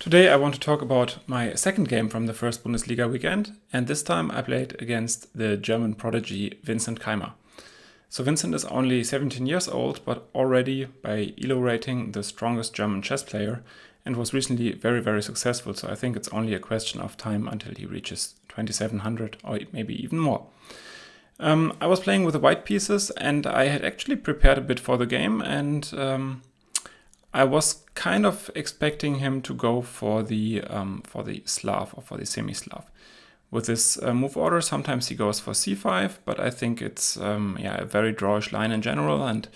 Today I want to talk about my second game from the first Bundesliga weekend, and this time I played against the German prodigy Vincent Keymer. So Vincent is only 17 years old, but already by ELO rating the strongest German chess player, and was recently very successful, so I think it's only a question of time until he reaches 2700 or maybe even more. I was playing with the white pieces and I had actually prepared a bit for the game, and I was kind of expecting him to go for the Slav or for the semi-Slav. With this move order, sometimes he goes for c5, but I think it's a very drawish line in general, and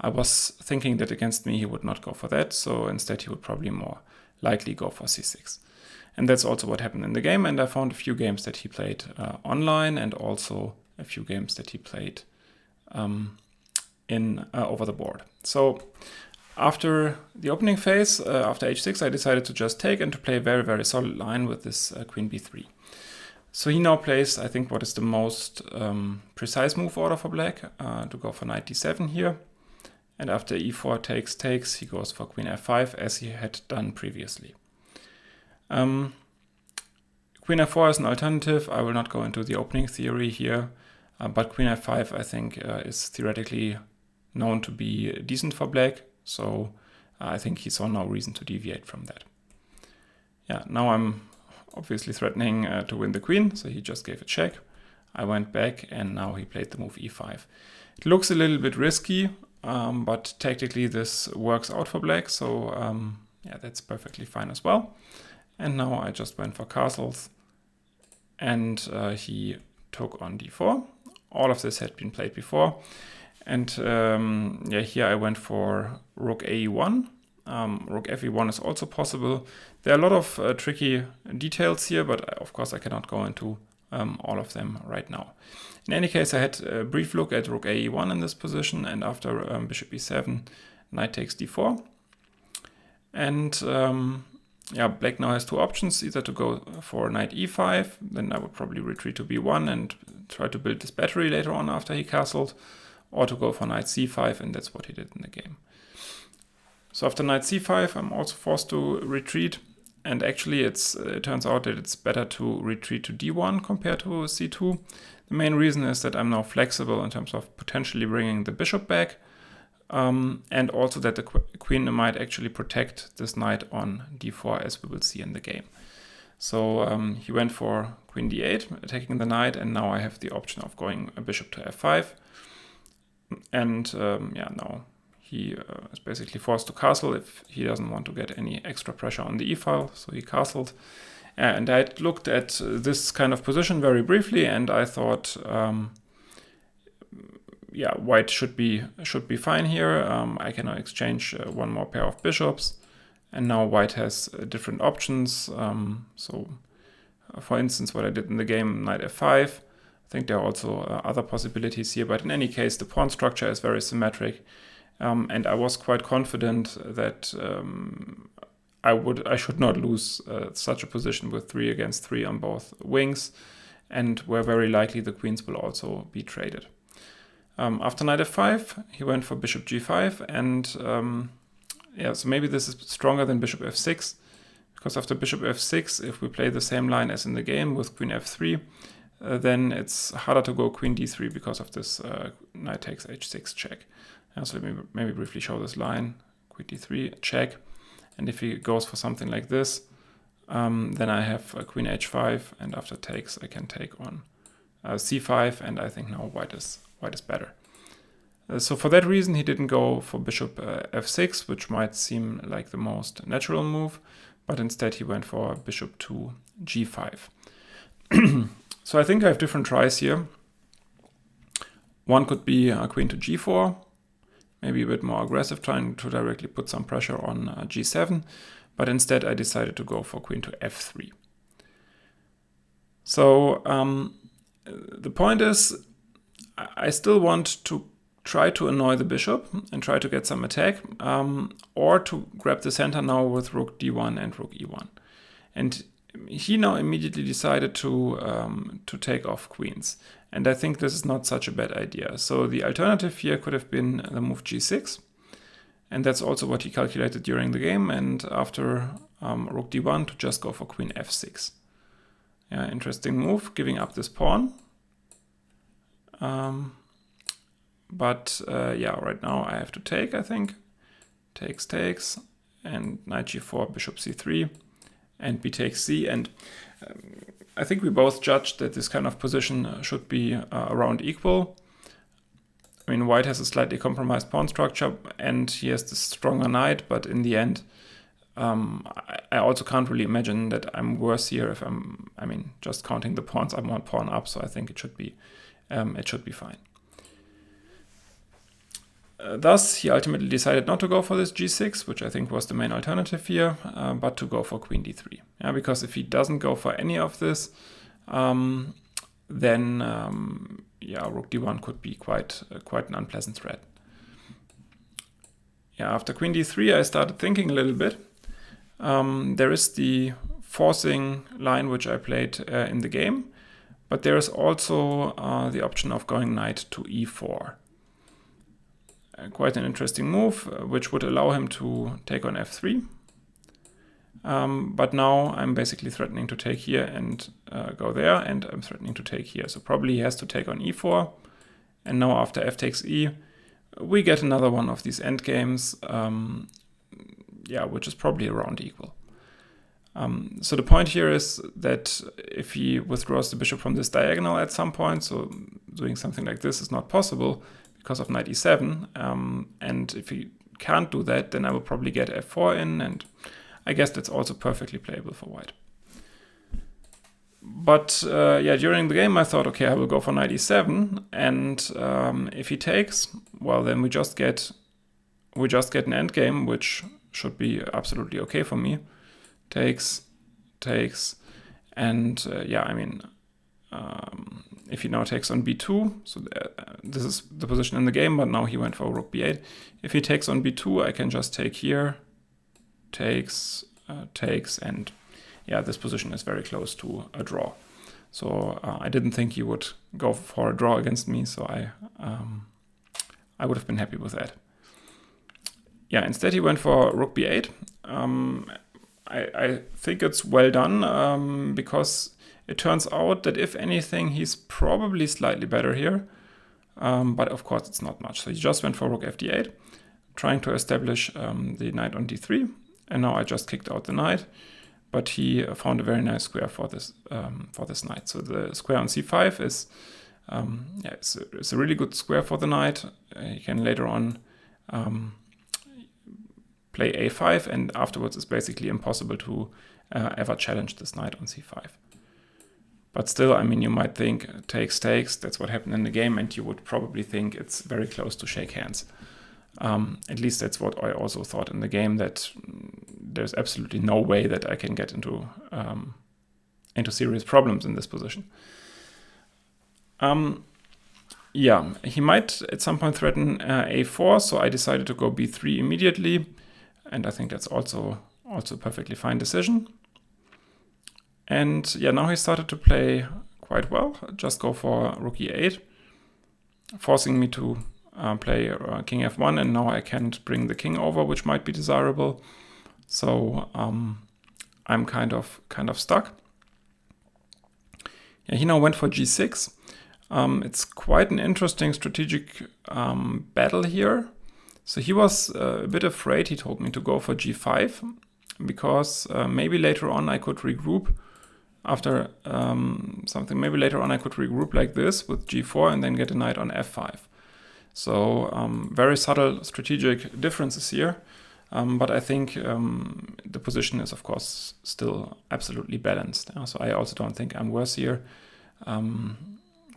I was thinking that against me he would not go for that, so instead he would probably more likely go for c6. And that's also what happened in the game, and I found a few games that he played online and also a few games that he played over the board. So after the opening phase, after h6, I decided to just take and to play a very solid line with this queen b3. So he now plays, I think, what is the most precise move order for black, to go for knight d7 here. And after e4 takes, he goes for queen f5 as he had done previously. Queen f4 is an alternative. I will not go into the opening theory here, but queen f5 I think is theoretically known to be decent for black. So I think he saw no reason to deviate from that. Yeah, now I'm obviously threatening to win the queen, so he just gave a check. I went back and now he played the move e5. It looks a little bit risky, but tactically this works out for black, so yeah, that's perfectly fine as well. And now I just went for castles and he took on d4. All of this had been played before. And yeah, here I went for rook ae1. Rook fe1 is also possible. There are a lot of tricky details here, but of course I cannot go into all of them right now. In any case, I had a brief look at rook ae1 in this position, and after bishop e7, knight takes d4. And yeah, black now has two options, either to go for knight e5, then I would probably retreat to b1 and try to build this battery later on after he castled, or to go for knight c5, and that's what he did in the game. So after knight c5, I'm also forced to retreat, and actually it turns out that it's better to retreat to d1 compared to c2. The main reason is that I'm now flexible in terms of potentially bringing the bishop back, and also that the queen might actually protect this knight on d4, as we will see in the game. So he went for queen d8, attacking the knight, and now I have the option of going a bishop to f5. And yeah, now he is basically forced to castle if he doesn't want to get any extra pressure on the e-file, so he castled. And I looked at this kind of position very briefly, and I thought, yeah, white should be fine here. I can now exchange one more pair of bishops, and now white has different options. So, for instance, what I did in the game, knight f5. I think there are also other possibilities here, but in any case, the pawn structure is very symmetric, and I was quite confident that I should not lose such a position with 3 against 3 on both wings, and where very likely the queens will also be traded. After knight f5, he went for bishop g5, and yeah, so maybe this is stronger than bishop f6, because after bishop f6, if we play the same line as in the game with queen f3, then it's harder to go queen d3 because of this knight takes h6 check. So let me maybe briefly show this line. Queen d3 check, and if he goes for something like this, then I have queen h5, and after takes I can take on c5, and I think now white is better. So for that reason he didn't go for bishop f6, which might seem like the most natural move, but instead he went for bishop to g5. So I think I have different tries here. One could be queen to g4, maybe a bit more aggressive, trying to directly put some pressure on g7, but instead I decided to go for queen to f3. So the point is, I still want to try to annoy the bishop and try to get some attack, or to grab the center now with rook d1 and rook e1. And he now immediately decided to take off queens. And I think this is not such a bad idea. So the alternative here could have been the move g6. And that's also what he calculated during the game. And after rook d1 to just go for queen f6. Yeah, interesting move, giving up this pawn. But yeah, right now I have to take, I think. Takes, and knight g4, bishop c3, and b takes c. And I think we both judged that this kind of position should be around equal. I mean, white has a slightly compromised pawn structure, and he has this stronger knight, but in the end, I also can't really imagine that I'm worse here if I mean, just counting the pawns, I'm one pawn up, so I think it should be fine. Thus, he ultimately decided not to go for this g6, which I think was the main alternative here, but to go for queen d3. Yeah, because if he doesn't go for any of this, then yeah, rook d1 could be quite an unpleasant threat. Yeah, after queen d3, I started thinking a little bit. There is the forcing line which I played in the game, but there is also the option of going knight to e4. Quite an interesting move, which would allow him to take on f3. But now I'm basically threatening to take here and go there, and I'm threatening to take here. So probably he has to take on e4. And now after f takes e, we get another one of these endgames, yeah, which is probably around equal. So the point here is that if he withdraws the bishop from this diagonal at some point, so doing something like this is not possible because of knight e7, and if he can't do that, then I will probably get f4 in, and I guess that's also perfectly playable for white. But yeah, during the game I thought, okay, I will go for knight e7, and if he takes, well, then we just get an endgame, which should be absolutely okay for me. Takes, and yeah, I mean, if he now takes on b2, so this is the position in the game, but now he went for rook b8. If he takes on b2, I can just take here, takes, and yeah, this position is very close to a draw. So I didn't think he would go for a draw against me, so I would have been happy with that. Yeah, instead he went for rook b8. I think it's well done, because it turns out that if anything, he's probably slightly better here, but of course it's not much. So he just went for rook fd8, trying to establish the knight on d3, and now I just kicked out the knight, but he found a very nice square for this knight. So the square on c5 is yeah, it's a really good square for the knight. He can later on play a5, and afterwards it's basically impossible to ever challenge this knight on c5. But still, I mean, you might think takes, that's what happened in the game, and you would probably think it's very close to shake hands. At least that's what I also thought in the game, that there's absolutely no way that I can get into serious problems in this position. Yeah, he might at some point threaten a4, so I decided to go b3 immediately, and I think that's also a perfectly fine decision. And yeah, now he started to play quite well, just go for rook e8, forcing me to play king f1, and now I can't bring the king over, which might be desirable. So I'm kind of stuck. Yeah, he now went for g6. It's quite an interesting strategic battle here. So he was a bit afraid. He told me to go for g5 because maybe later on I could regroup after something. Maybe later on I could regroup like this with g4 and then get a knight on f5. So very subtle strategic differences here. But I think the position is, of course, still absolutely balanced. So I also don't think I'm worse here.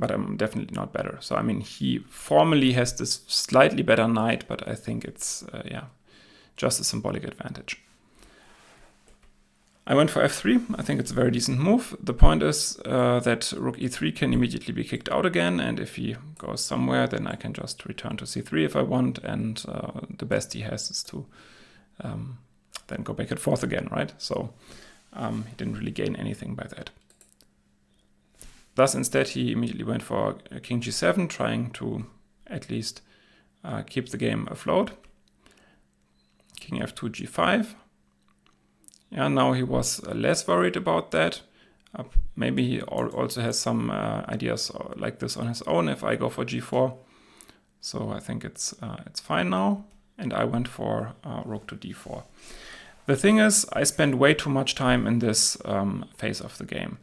But I'm definitely not better. So, I mean, he formally has this slightly better knight, but I think it's, yeah, just a symbolic advantage. I went for f3. I think it's a very decent move. The point is that rook e3 can immediately be kicked out again, and if he goes somewhere, then I can just return to c3 if I want, and the best he has is to then go back and forth again, right? So he didn't really gain anything by that. Thus, instead, he immediately went for king g7, trying to at least keep the game afloat. King f2, g5. Yeah, now he was less worried about that. Maybe he also has some ideas like this on his own if I go for g4. So I think it's fine now. And I went for rook to d4. The thing is, I spent way too much time in this phase of the game.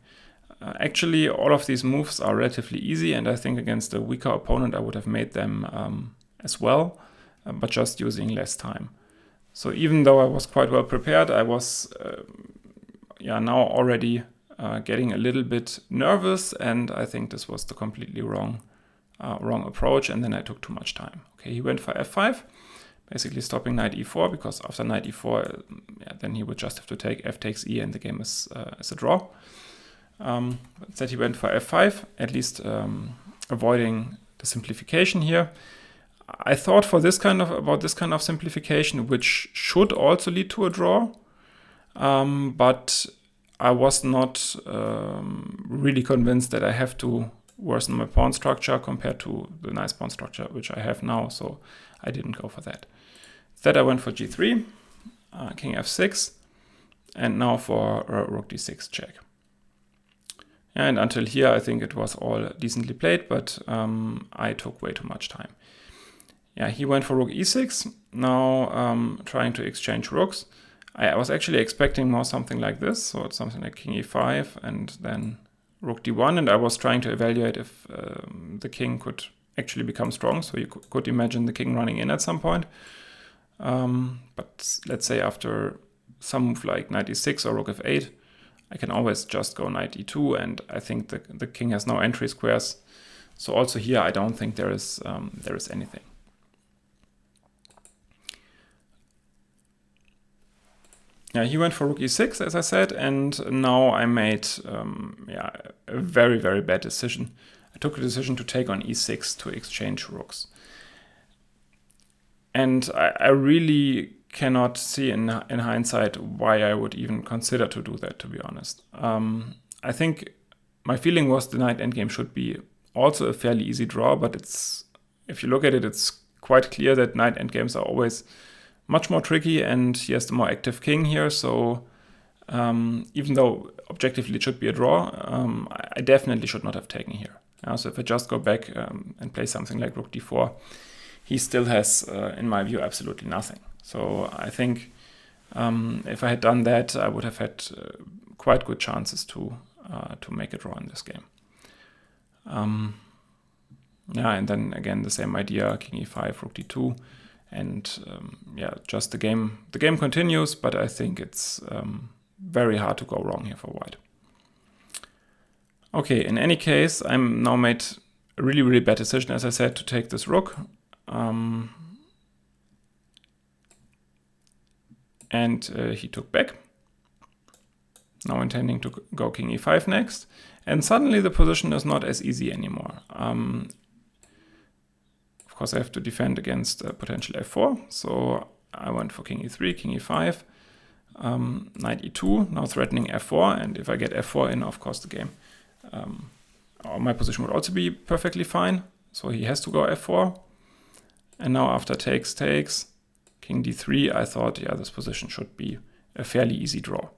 Actually, all of these moves are relatively easy, and I think against a weaker opponent I would have made them as well, but just using less time. So even though I was quite well prepared, I was now already getting a little bit nervous, and I think this was the completely wrong approach, and then I took too much time. Okay, he went for f5, basically stopping knight e4, because after knight e4, then he would just have to take f takes e, and the game is a draw. Instead he went for f5, at least avoiding the simplification here. I thought for about this kind of simplification, which should also lead to a draw, but I was not really convinced that I have to worsen my pawn structure compared to the nice pawn structure which I have now, so I didn't go for that. Instead I went for g3, king f6, and now for rook d6 check. And until here, I think it was all decently played, but I took way too much time. Yeah, he went for rook e6, now trying to exchange rooks. I was actually expecting more something like this, so it's something like king e5 and then rook d1, and I was trying to evaluate if the king could actually become strong, so you could imagine the king running in at some point. But let's say after some move like knight e6 or rook f8, I can always just go knight e2, and I think the king has no entry squares. So also here, I don't think there is anything. Yeah, he went for rook e6, as I said, and now I made a very, very bad decision. I took a decision to take on e6 to exchange rooks. And I really cannot see in hindsight why I would even consider to do that, to be honest. I think my feeling was the knight endgame should be also a fairly easy draw, but if you look at it, it's quite clear that knight endgames are always much more tricky, and he has the more active king here, so even though objectively it should be a draw, I definitely should not have taken here. So if I just go back and play something like rook d4, he still has, in my view, absolutely nothing. So I think if I had done that, I would have had quite good chances to make a draw in this game. And then again the same idea: king e5, rook d2, and just the game continues. But I think it's very hard to go wrong here for white. Okay, in any case, I'm now made a really, really bad decision, as I said, to take this rook. And he took back, now intending to go king e5 next, and suddenly the position is not as easy anymore. Of course I have to defend against potential f4, so I went for king e3, king e5, knight e2, now threatening f4, and if I get f4 in, of course the game, or my position would also be perfectly fine, so he has to go f4, and now after takes, king d3, I thought, this position should be a fairly easy draw.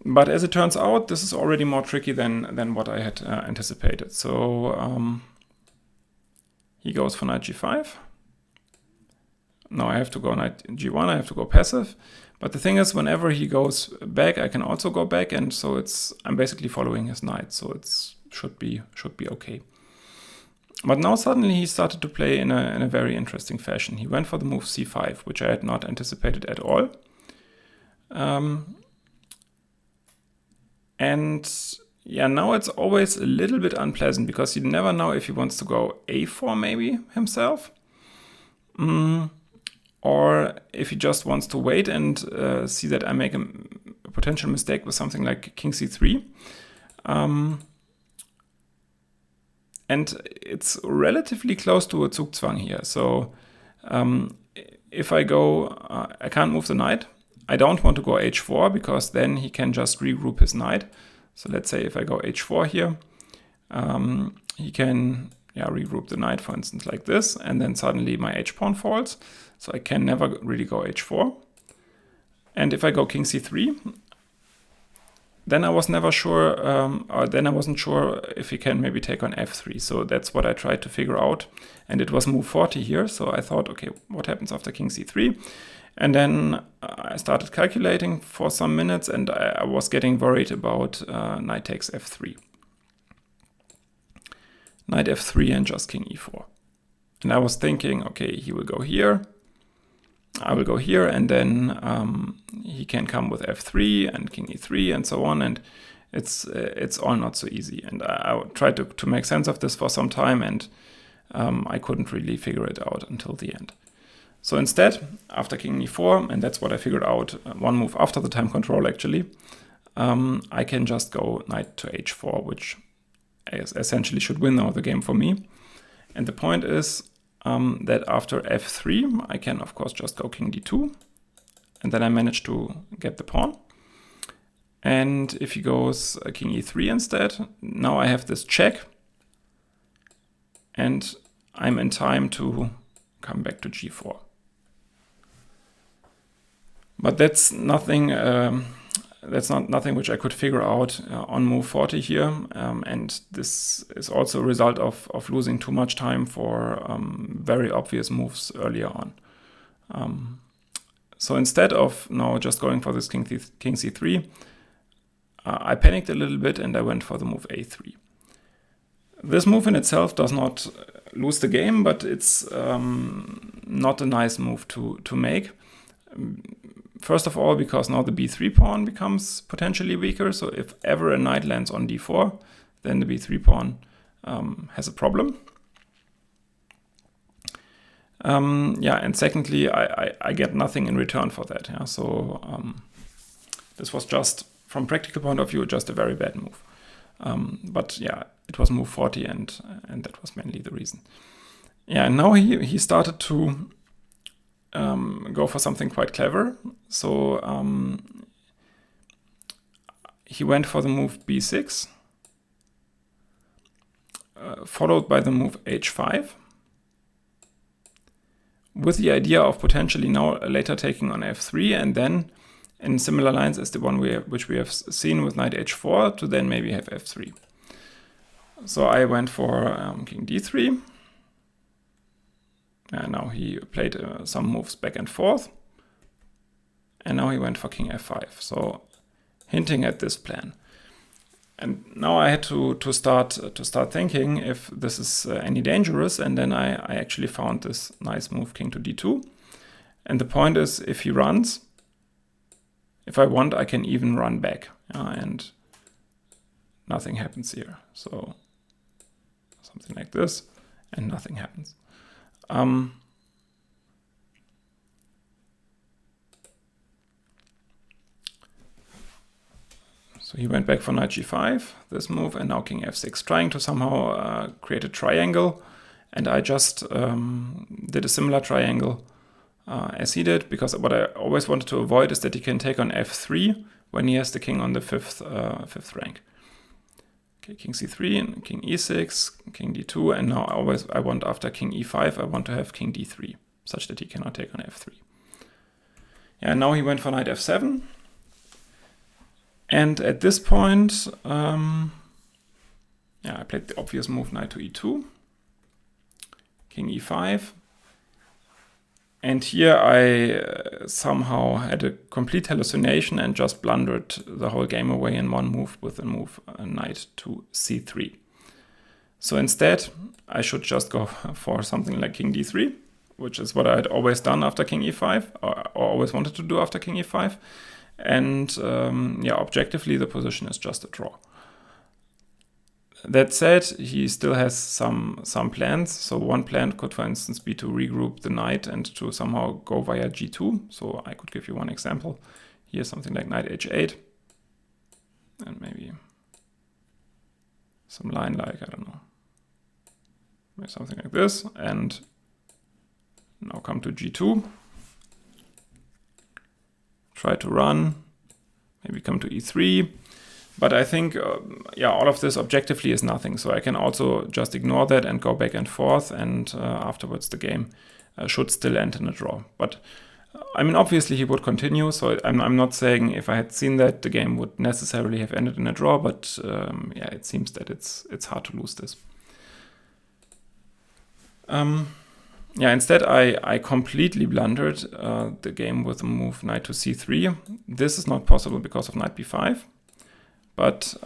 But as it turns out, this is already more tricky than what I had anticipated. So he goes for knight g5. Now I have to go knight g1, I have to go passive. But the thing is, whenever he goes back, I can also go back, and so I'm basically following his knight, so it should be okay. But now suddenly he started to play in a very interesting fashion. He went for the move c5, which I had not anticipated at all. Now it's always a little bit unpleasant, because you never know if he wants to go a4 maybe himself. Or if he just wants to wait and see that I make a potential mistake with something like king c3. And it's relatively close to a Zugzwang here. So if I go, I can't move the knight. I don't want to go h4, because then he can just regroup his knight. So let's say if I go h4 here, he can regroup the knight, for instance, like this, and then suddenly my h-pawn falls. So I can never really go h4. And if I go king c3, then I was never sure, or then I wasn't sure if he can maybe take on f3. So that's what I tried to figure out. And it was move 40 here. So I thought, okay, what happens after king c3? And then I started calculating for some minutes, and I was getting worried about knight takes f3. Knight f3 and just king e4. And I was thinking, okay, he will go here. I will go here, and then he can come with f3 and king e3 and so on, and it's all not so easy. And I tried to make sense of this for some time, and I couldn't really figure it out until the end. So instead, after king e4, and that's what I figured out one move after the time control actually, I can just go knight to h4, which essentially should win now the game for me. And the point is, that after f3, I can of course just go king d2, and then I manage to get the pawn. And if he goes king e3 instead, now I have this check, and I'm in time to come back to g4. But that's nothing. That's nothing which I could figure out on move 40 here, and this is also a result of losing too much time for very obvious moves earlier on. So instead of now just going for this king c3, I panicked a little bit and I went for the move a3. This move in itself does not lose the game, but it's not a nice move to make. First of all, because now the b3 pawn becomes potentially weaker. So if ever a knight lands on d4, then the b3 pawn has a problem. And secondly, I get nothing in return for that. Yeah? So this was just, from practical point of view, just a very bad move. But yeah, it was move 40, and that was mainly the reason. Yeah, and now he started to go for something quite clever. So he went for the move b6, followed by the move h5, with the idea of potentially now later taking on f3, and then in similar lines as the one which we have seen with knight h4, to then maybe have f3. So I went for king d3. And now he played some moves back and forth. And now he went for king f5. So hinting at this plan. And now I had to start thinking if this is any dangerous. And then I actually found this nice move, king to d2. And the point is, if he runs, if I want, I can even run back. And nothing happens here. So something like this, and nothing happens. So he went back for knight g5, this move, and now king f6, trying to somehow create a triangle. And I just did a similar triangle as he did, because what I always wanted to avoid is that he can take on f3 when he has the king on the fifth rank. Okay, king c3 and king e6, king d2, and now I want after king e5, I want to have king d3, such that he cannot take on f3. Yeah, now he went for knight f7. And at this point, I played the obvious move, knight to e2, king e5. And here I somehow had a complete hallucination and just blundered the whole game away in one move with the move knight to c3. So instead, I should just go for something like king d3, which is what I had always done after king e5, or always wanted to do after king e5. And objectively, the position is just a draw. That said, he still has some plans. So one plan could, for instance, be to regroup the knight and to somehow go via g2. So I could give you one example. Here's something like knight h8. And maybe some line like, I don't know, maybe something like this. And now come to g2. Try to run. Maybe come to e3. But I think, all of this objectively is nothing. So I can also just ignore that and go back and forth. And afterwards, the game should still end in a draw. But I mean, obviously he would continue, so I'm not saying if I had seen that the game would necessarily have ended in a draw, but yeah, it seems that it's hard to lose this. Yeah, instead I completely blundered the game with the move knight to c3. This is not possible because of knight b5, but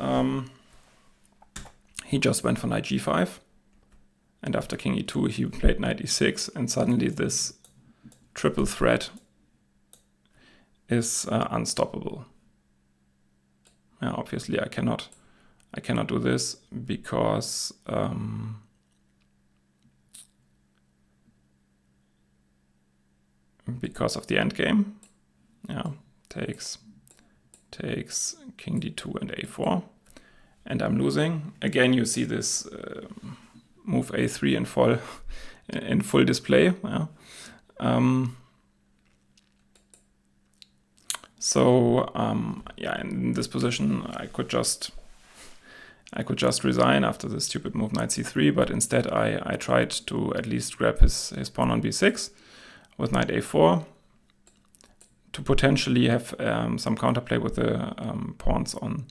he just went for knight g5, and after king e2 he played knight e6, and suddenly this triple threat is unstoppable. Yeah, obviously I cannot do this because of the endgame. Yeah, takes king d2 and a4, and I'm losing. Again, you see this move a3 in full display. Yeah. Yeah, in this position I could just resign after the stupid move knight c3, but instead I tried to at least grab his pawn on b6 with knight a4 to potentially have some counterplay with the pawns on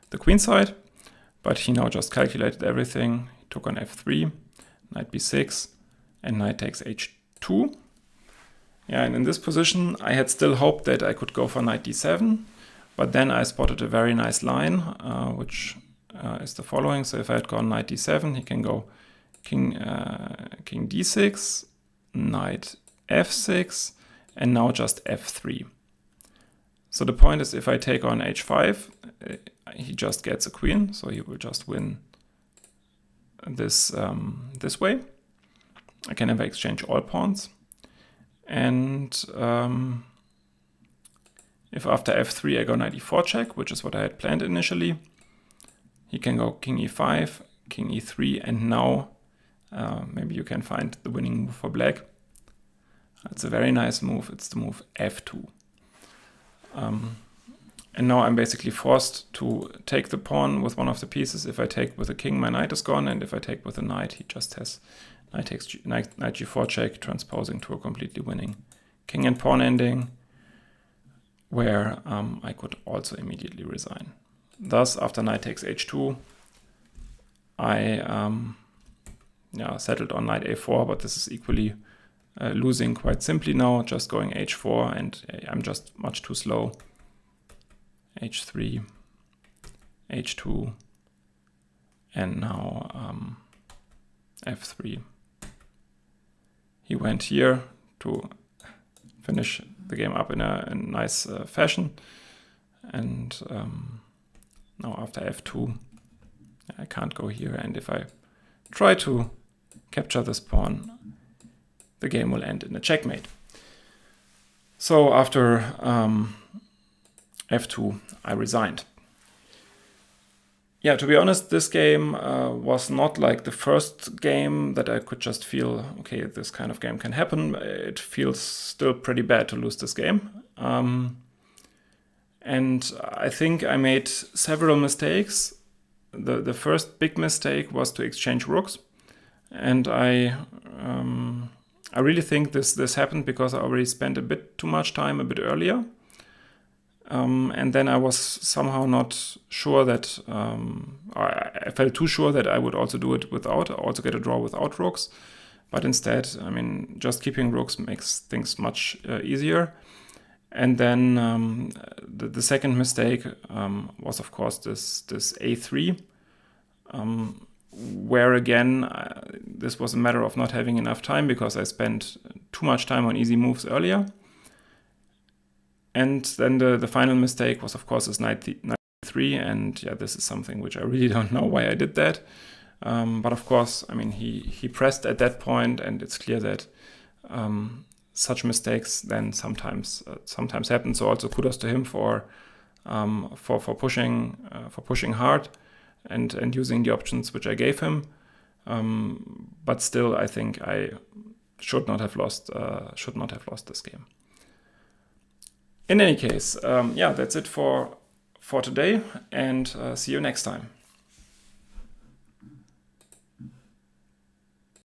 the queen side, but he now just calculated everything. He took on f3, knight b6, and knight takes h2. Yeah, and in this position I had still hoped that I could go for knight d7, but then I spotted a very nice line, which is the following. So if I had gone knight d7, he can go king d6, knight f6, and now just f3. So the point is, if I take on h5, he just gets a queen, so he will just win this this way. I can never exchange all pawns. And if after f3 I go knight e4 check, which is what I had planned initially, he can go king e5, king e3, and now maybe you can find the winning move for black. It's a very nice move. It's the move f2. And now I'm basically forced to take the pawn with one of the pieces. If I take with a king, my knight is gone, and if I take with a knight, he just has knight g4 check, transposing to a completely winning king and pawn ending, where I could also immediately resign. Thus, after knight takes h2, I settled on knight a4, but this is equally losing quite simply now, just going h4, and I'm just much too slow. h3, h2, and now f3. He went here to finish the game up in a nice fashion, and now after f2 I can't go here, and if I try to capture this pawn, the game will end in a checkmate. So after f2 I resigned. Yeah, to be honest, this game was not like the first game that I could just feel, okay, this kind of game can happen. It feels still pretty bad to lose this game. And I think I made several mistakes. The first big mistake was to exchange rooks. And I really think this happened because I already spent a bit too much time a bit earlier. And then I was somehow not sure that, I felt too sure that I would also do it also get a draw without rooks. But instead, I mean, just keeping rooks makes things much easier. And then the second mistake was, of course, this a3, where again, this was a matter of not having enough time because I spent too much time on easy moves earlier. And then the final mistake was, of course, this knight 3, and yeah, this is something which I really don't know why I did that. But of course, I mean, he pressed at that point, and it's clear that such mistakes then sometimes happen. So also kudos to him for pushing hard and using the options which I gave him. But still, I think I should not have lost this game. In any case, yeah, that's it for today, and see you next time.